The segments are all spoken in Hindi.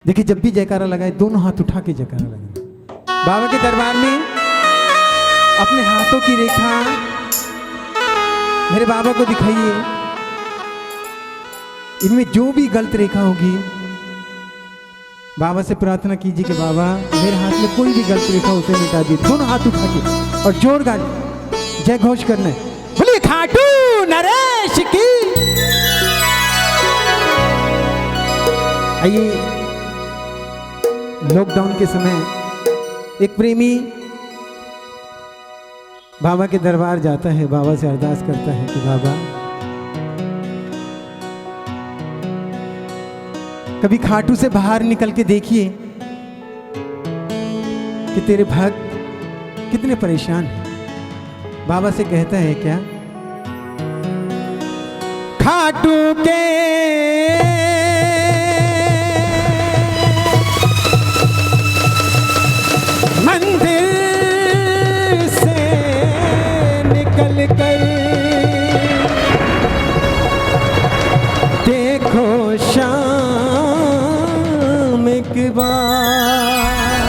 देखिए जब भी जयकारा लगाए दोनों हाथ उठा के जयकारा लगाए। बाबा के दरबार में अपने हाथों की रेखा मेरे बाबा को दिखाइए। इनमें जो भी गलत रेखा होगी बाबा से प्रार्थना कीजिए कि बाबा मेरे हाथ में कोई भी गलत रेखा उसे मिटा दिए। दोनों हाथ उठा के और जोर गा जय घोष करना है। बोलिए खाटू नरेश की। आइए लॉकडाउन के समय एक प्रेमी बाबा के दरबार जाता है, बाबा से अरदास करता है कि बाबा कभी खाटू से बाहर निकल के देखिए कि तेरे भक्त कितने परेशान हैं। बाबा से कहता है क्या, खाटू के मंदिर से निकल कर देखो शाम एक बार।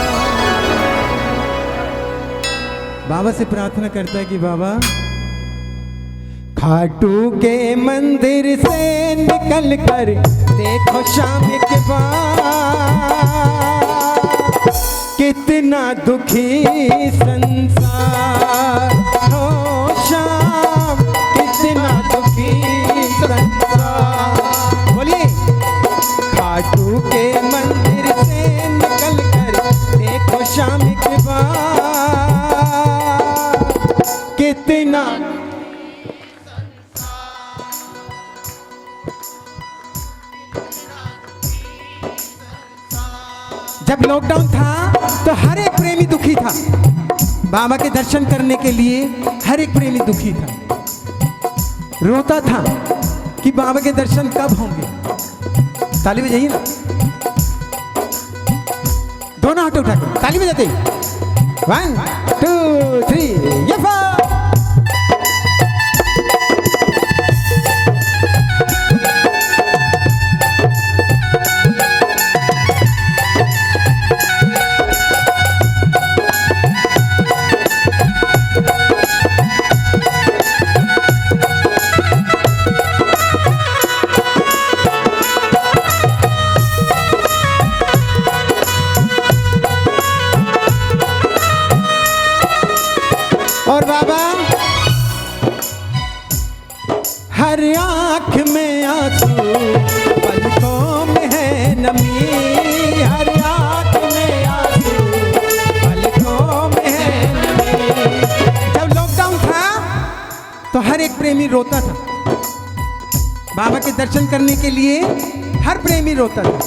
बाबा से प्रार्थना करता है कि बाबा खाटू के मंदिर से निकल कर देखो शाम के बाद। कितना दुखी संसार हो शाम, कितना दुखी संसार। बोलिए खाटू के मंदिर से निकल कर देखो शाम के बाद। कितना जब लॉकडाउन था तो हर एक प्रेमी दुखी था। बाबा के दर्शन करने के लिए हर एक प्रेमी दुखी था, रोता था कि बाबा के दर्शन कब होंगे। ताली बजाइए ना, दोनों हाथ उठा के ताली बजाते। 1 2 3 ये और बाबा हर आंख में आंसू पलकों में है नमी। हर आंख में आंसू पलकों में है नमी। जब लॉकडाउन था तो हर एक प्रेमी रोता था। बाबा के दर्शन करने के लिए हर प्रेमी रोता था।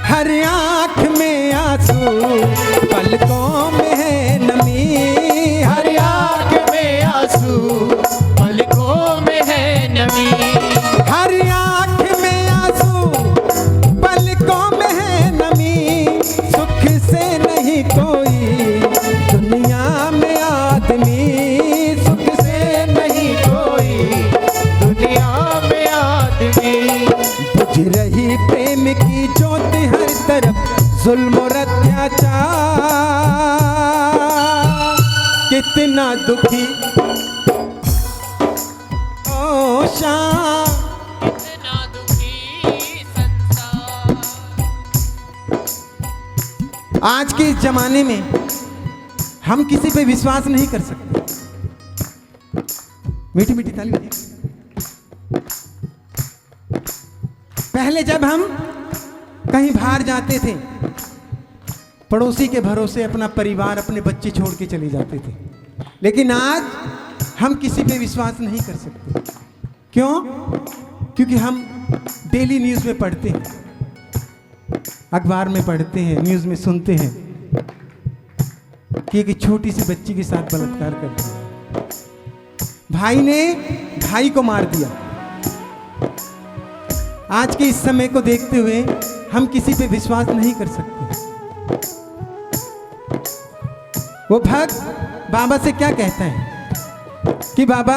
हर आंख में आंसू पलकों में है नमी। हर आंख में आंसू पलकों में है नमी। हर आंख में आंसू पलकों में है नमी। सुख से नहीं कोई दुनिया में आदमी। सुख से नहीं कोई दुनिया में आदमी। बुझ रही प्रेम की ज्योति हर तरफ जुल्म और अत्याचार। कितना दुखी ओ शाम, कितना दुखी संसार। आज के इस जमाने में हम किसी पे विश्वास नहीं कर सकते। मीठी मीठी ताली बजाइए। पहले जब हम कहीं बाहर जाते थे पड़ोसी के भरोसे अपना परिवार अपने बच्चे छोड़ के चले जाते थे, लेकिन आज हम किसी पे विश्वास नहीं कर सकते। क्यों? क्योंकि हम डेली न्यूज़ में पढ़ते हैं, अखबार में पढ़ते हैं, न्यूज़ में सुनते हैं कि एक छोटी सी बच्ची के साथ बलात्कार कर दिया, भाई ने भाई को मार दिया। आज के इस समय को देखते हुए हम किसी पे विश्वास नहीं कर सकते। वो भक्त बाबा से क्या कहता है कि बाबा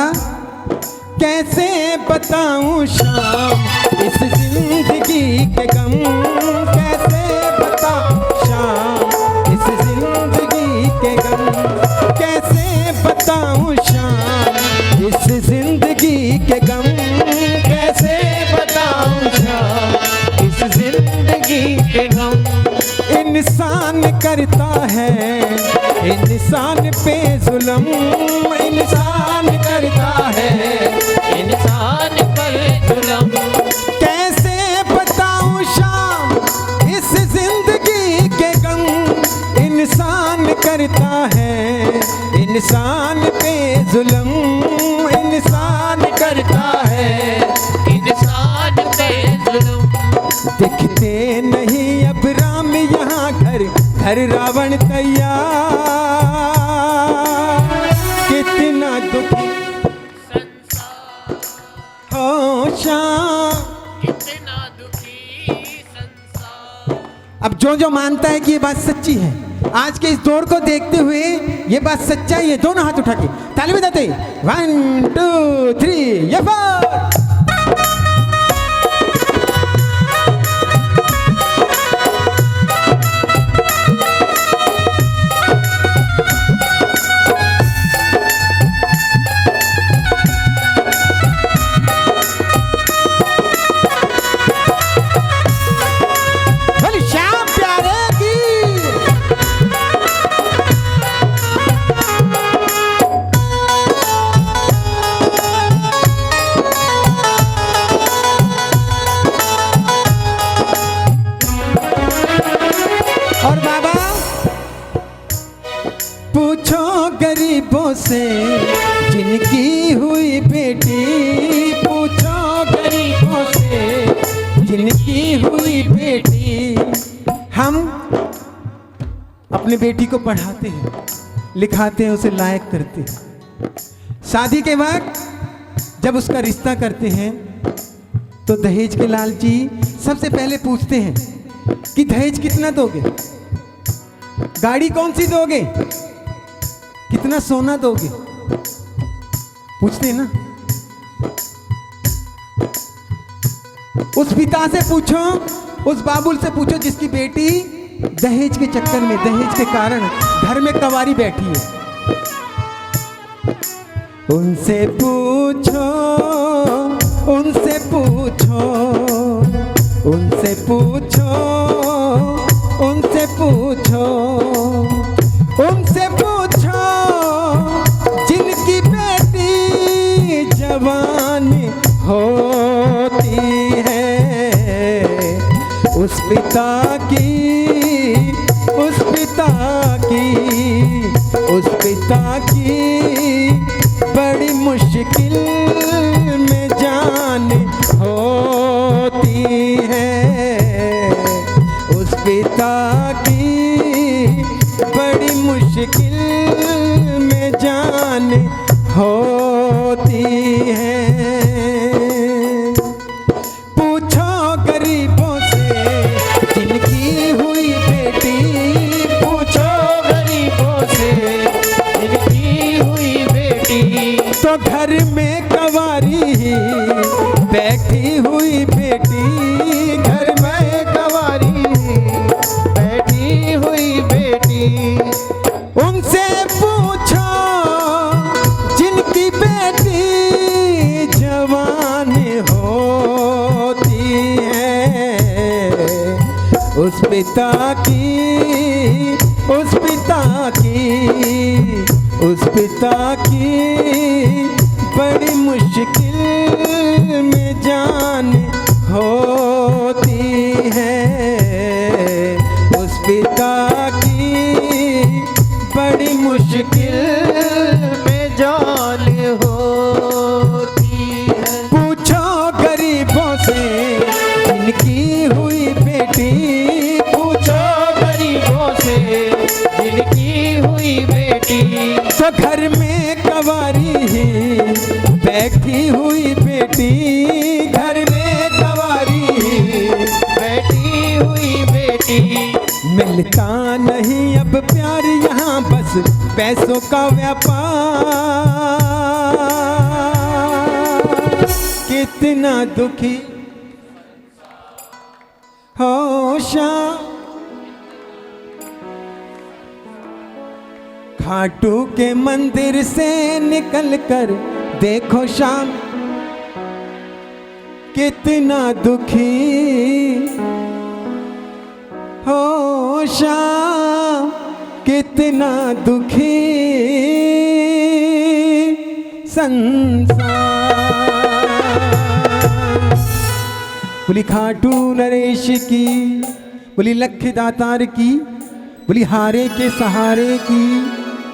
कैसे बताऊं शाम इस जिंदगी के गम, कैसे बताऊं शाम इस जिंदगी के गम, कैसे बताऊं शाम इस जिंदगी के गम, कैसे बताऊं शाम इस जिंदगी के गम। इंसान करता है इंसान पे जुल्म, इंसान करता है इंसान पर जुल्म। कैसे बताऊं शाम इस जिंदगी के गम, इंसान करता है इंसान पे जुल्म, इंसान करता है इंसान पे जुल्म। दिखते नहीं अब राम यहाँ घर घर रावण तैयार, कितना दुखी संसार हो शाम। कितना दुखी संसार। अब जो मानता है कि ये बात सच्ची है, आज के इस दौर को देखते हुए ये बात सच्चाई है, दोनों हाथ उठा के ताली बजाते 1 2 3 या 4। और बाबा पूछो गरीबों से जिनकी हुई बेटी, पूछो गरीबों से जिनकी हुई बेटी। हम अपनी बेटी को पढ़ाते हैं, लिखाते हैं, उसे लायक करते हैं। शादी के वक्त जब उसका रिश्ता करते हैं तो दहेज के लालची सबसे पहले पूछते हैं कि दहेज कितना दोगे, गाड़ी कौन सी दोगे, कितना सोना दोगे, पूछते हैं ना। उस पिता से पूछो, उस बाबुल से पूछो जिसकी बेटी दहेज के चक्कर में, दहेज के कारण घर में कवारी बैठी है। उनसे पूछो, उनसे पूछो, उनसे पूछो, उनसे पूछो, उनसे पूछो जिनकी बेटी जवान होती है। उस पिता की, उस पिता की, उस पिता की बड़ी मुश्किल में जान होती है। उस पिता की बड़ी मुश्किल में जान होती है। पूछो गरीबों से जिनकी हुई बेटी, पूछो गरीबों से जिनकी हुई बेटी। तो घर में कवारी बैठी हुई बेटी, घर में कवारी बैठी हुई बेटी। उनसे पूछो जिनकी बेटी जवान होती है। उस पिता की, उस पिता की, उस पिता की बड़ी मुश्किल में जान होती है। उस पिता की बड़ी मुश्किल में जान होती है। पूछो गरीबों से जिनकी हुई बेटी, पूछो गरीबों से जिनकी हुई बेटी। तो घर में कवारी बैठी हुई बेटी, घर में कवारी बैठी हुई बेटी। मिलता नहीं अब प्यार यहाँ बस पैसों का व्यापार। कितना दुखी हो शाम, खाटू के मंदिर से निकल कर देखो शाम, कितना दुखी हो शाम, कितना दुखी संसार। बोली खाटू नरेश की, बोली लख दातार की, बोली हारे के सहारे की।